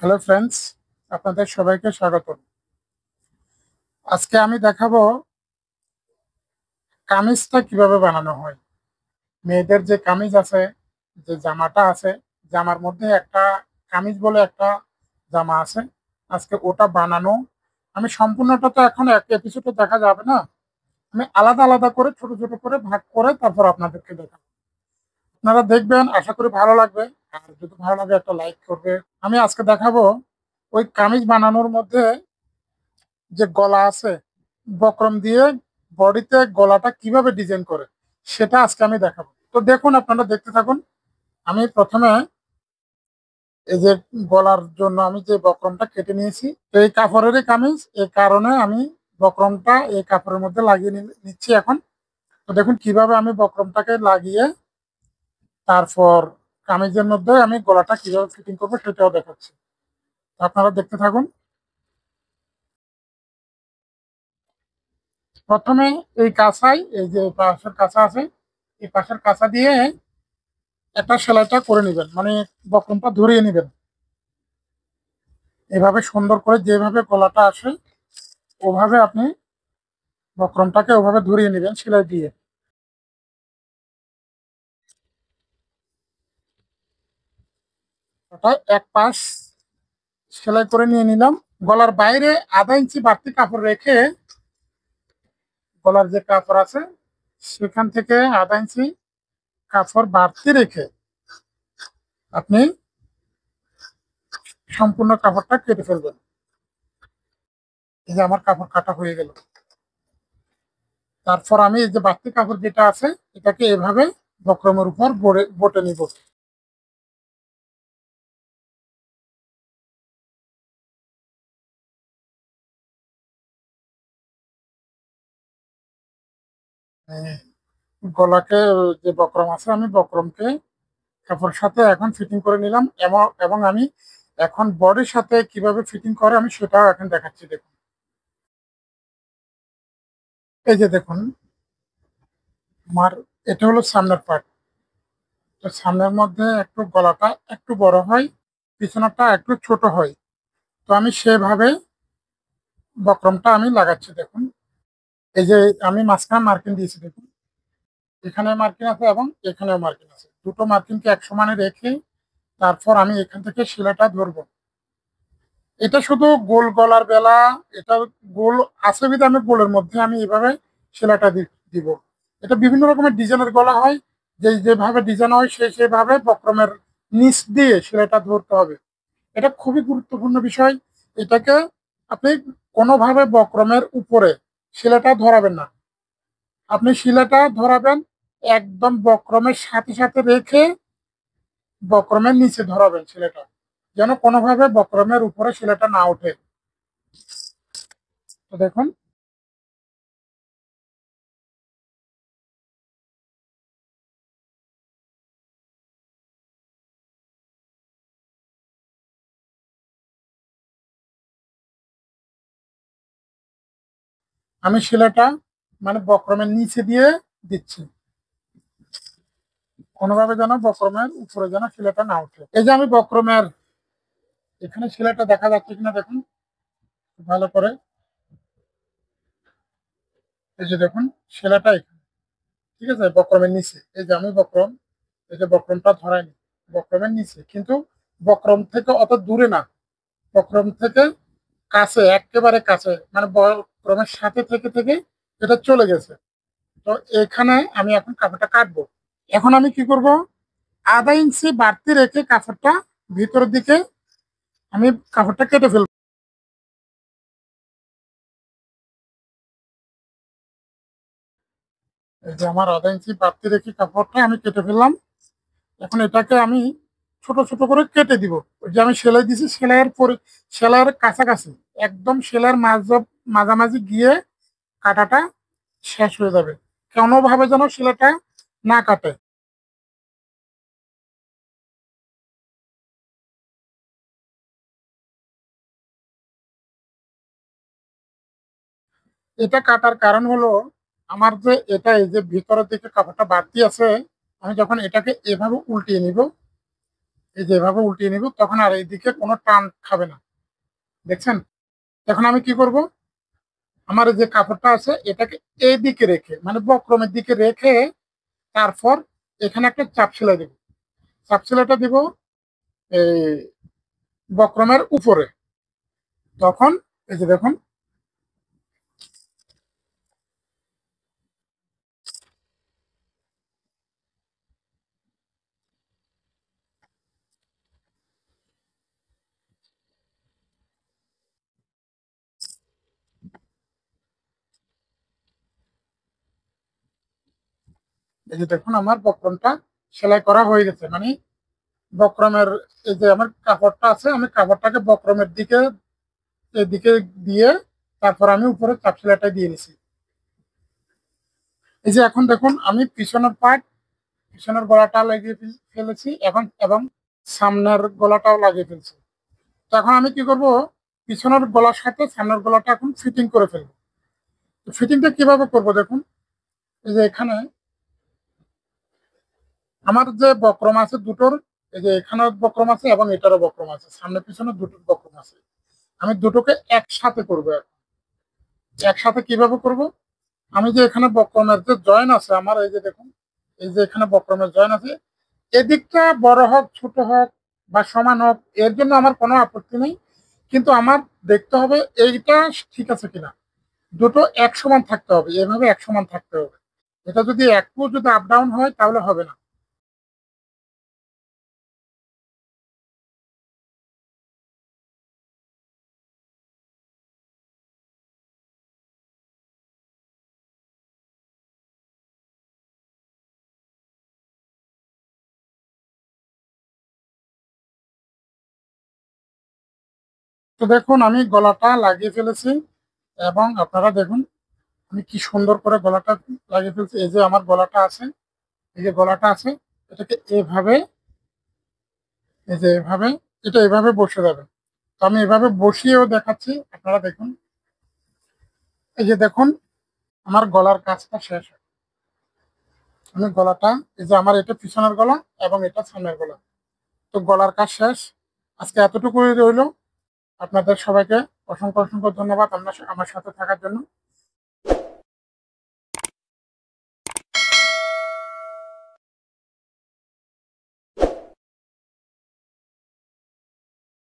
Hello friends, আপনাদের সবাইকে স্বাগত। আজকে আমি দেখাবো কামিজটা কিভাবে বানানো হয়। মেয়েদের যে কামিজ আছে, যে জামাটা আছে, জামার মধ্যে একটা কামিজ বলে একটা জামা আছে। আজকে ওটা বানানো, আমি সম্পূর্ণটা তো এখন এক এপিসোডে দেখা যাবে না। আমি আলাদা আলাদা করে ছোট ছোট করে ভাগ করে তারপর আপনাদেরকে দেখাবো। আপনারা দেখবেন, আশা করি ভালো লাগবে। আর যদি ভালো লাগে একটা লাইক করবে। আমি আজকে দেখাবো ওই কামিজ বানানোর মধ্যে যে গলা আছে, বক্রম দিয়ে বডিতে গলাটা কিভাবে ডিজাইন করে সেটা আজকে আমি দেখাবো। তো দেখুন, আপনারা দেখতে থাকুন। আমি প্রথমে এই যে গলার জন্য আমি যে বক্রমটা কেটে নিয়েছি, তো এই কাপড়েরই কামিজ, এই কারণে আমি বক্রমটা এই কাপড়ের মধ্যে লাগিয়ে নিচ্ছি এখন। তো দেখুন কিভাবে আমি বক্রমটাকে লাগিয়ে তারপর কামিজের মধ্যে আমি গলাটা কিভাবে ফিটিং করবো সেটাও দেখাচ্ছি। তো আপনারা দেখতে থাকুন। প্রথমে এই কাঁচাই, এই যে পাশের কাঁচা আছে, এই পাশের কাঁচা দিয়ে একটা সেলাইটা করে নেবেন, মানে বক্রমটা ধরিয়ে নেবেন। এভাবে সুন্দর করে যেভাবে গলাটা আসে ওভাবে আপনি বক্রমটাকে ওভাবে ধরিয়ে নেবেন সেলাই দিয়ে। ওটা এক পাশ সেলাই করে নিয়ে নিলাম। গলার বাইরে আধা ইঞ্চি বাড়তি কাপড় রেখে, গলার যে কাপড় আছে সেখান থেকে আধা ইঞ্চি কাপড় বাড়তি রেখে আপনি সম্পূর্ণ কাপড়টা কেটে ফেলবেন। এই যে আমার কাপড় কাটা হয়ে গেল। তারপর আমি এই যে বাড়তি কাপড় যেটা আছে এটাকে এভাবে বক্রমের উপর বটে নিব। গলাকে যে বক্রম আছে আমি বক্রমকে কাপড়ের সাথে এখন ফিটিং করে নিলাম, এবং এবং আমি এখন বডির সাথে কিভাবে ফিটিং করে আমি সেটাও এখন দেখাচ্ছি। দেখুন, এই যে দেখুন, আমার এটা হলো সামনের পার্ট। তো সামনের মধ্যে একটু গলাটা একটু বড় হয়, পিছনেরটা একটু ছোট হয়। তো আমি সেভাবে বক্রমটা আমি লাগাচ্ছি। দেখুন, এই যে আমি মাঝখানে মার্কিং দিয়েছি, দেখুন এখানে মার্কিং আছে এবং এখানেও মার্কিং আছে, দুটো মার্কিংকে এক সমানে রেখে তারপর আমি এখান থেকে সেলাইটা ধরবো। এটা শুধু গোল গলার বেলা, এটা গোল আছে বিধে আমি গোলের মধ্যে আমি এভাবে সেলাইটা দিব। এটা বিভিন্ন রকমের ডিজাইনের গলা হয়, যে যেভাবে ডিজাইন হয় সেভাবে বক্রমের নিচ দিয়ে সেলাইটা ধরতে হবে। এটা খুবই গুরুত্বপূর্ণ বিষয়। এটাকে আপনি কোনোভাবে বক্রমের উপরে সেলাইটা ধরাবেন না, আপনি শিলাটা ধরাবেন একদম বক্রমের সাথে সাথে রেখে বক্রমের নিচে ধরাবেন শিলাটা, যেন কোনোভাবে বক্রমের উপরে শিলাটা না ওঠে। তো দেখুন, আমি শিলাটা মানে বক্রমের নিচে দিয়ে দিচ্ছি, কোনোভাবে যেন বক্রমের উপরে যেন শিলাটা না ওঠে। এই যে আমি বক্রমের এখানে শিলাটা দেখা যাচ্ছে কিনা দেখুন ভালো করে। এই যে দেখুন শিলাটা এখানে, ঠিক আছে, বক্রমের নিচে। এই যে আমি বক্রম, এই যে বক্রমটা ধরাইনি, বক্রমের নিচে কিন্তু বক্রম থেকে অত দূরে না, বক্রম থেকে কাছে, একেবারে কাছে, মানে বক্রমের সাথে থেকে থেকে এটা চলে গেছে। তো এখানে আমি এখন কাপড়টা কাটবো। এখন আমি কি করব, আধা ইঞ্চি বাড়তি রেখে কাপড়টা ভিতরের দিকে আমি কাপড়টা কেটে ফেলবো। এই যে আমার আধা ইঞ্চি বাড়তি রেখে কাপড়টা আমি কেটে ফেললাম। এখন এটাকে আমি ছোট ছোট করে কেটে দিব। ওই যে আমি সেলাই দিছি, সেলাইয়ের পরে সেলাইয়ের কাছাকাছি, একদম সেলাইয়ের মাঝামাঝি গিয়ে কাটাটা শেষ হয়ে যাবে, কোনোভাবে যেন সেলাইটা না কাটে। এটা কাটার কারণ হলো, আমার যে এটা এই যে ভিতরের দিকে কাপড়টা বাড়তি আছে, আমি যখন এটাকে এভাবে উল্টিয়ে নিব, এই যে এভাবে উল্টিয়ে নিব, তখন আর এইদিকে কোনো টান খাবে না। দেখছেন? এখন আমি কি করব, আমার এই যে কাপড়টা আছে এটাকে এই দিকে রেখে, মানে বক্রমের দিকে রেখে, তারপর এখানে একটা চাপ সেলাই দেব। চাপ সেলাইটা দিব এই বক্রমের উপরে। তখন এই যে দেখুন, এই যে দেখুন আমার বক্রমটা সেলাই করা হয়ে গেছে। মানে বক্রমের এই যে আমার কাপড়টা আছে, আমি কাপড়টাকে বক্রমের দিকে এদিকে দিয়ে তারপর আমি উপরে চাপ সেলাইটা দিয়ে নিছি। এই যে এখন দেখুন আমি পিছনের পার্ট, পিছনের গলাটা লাগিয়ে ফেলেছি এখন, এবং সামনের গলাটাও লাগিয়ে ফেলছি। তো এখন আমি কি করব, পিছনের গলার সাথে সামনের গলাটা এখন ফিটিং করে ফেলবো। তো ফিটিংটা কিভাবে করব দেখুন, এই যে এখানে আমার যে বক্রম আছে দুটোর, এই যে এখানে বক্রম আছে এবং এটারও বক্রম আছে, সামনে পিছনে দুটোর বক্রম আছে। আমি দুটোকে একসাথে করব। একসাথে কিভাবে করব, আমি যে এখানে বক্রমের যে জয়েন আছে আমার, এই যে দেখুন, এই যে এখানে বক্রমের জয়েন আছে, এদিকটা বড় হোক ছোট হোক বা সমান হোক, এর জন্য আমার কোনো আপত্তি নেই। কিন্তু আমার দেখতে হবে এইটা ঠিক আছে কিনা, দুটো এক সমান থাকতে হবে, এভাবে এক সমান থাকতে হবে। এটা যদি একটু যদি আপ ডাউন হয় তাহলে হবে না। তো দেখুন আমি গলাটা লাগিয়ে ফেলেছি, এবং আপনারা দেখুন আমি কি সুন্দর করে গলাটা লাগিয়ে ফেলছি। এই যে আমার গলাটা আছে, এই যে গলাটা আছে, এটাকে এভাবে, এই যে এভাবে, এটা এভাবে বসে যাবে। তো আমি এভাবে বসিয়েও দেখাচ্ছি, আপনারা দেখুন। এই যে দেখুন আমার গলার কাজটা শেষ। আমি গলাটা, এই যে আমার এটা পিছনের গলা এবং এটা সামনের গলা, তো গলার কাজ শেষ। আজকে এতটুকুই রইলো। আপনাদের সবাইকে অসংখ্য অসংখ্য ধন্যবাদ আমার সাথে থাকার জন্য।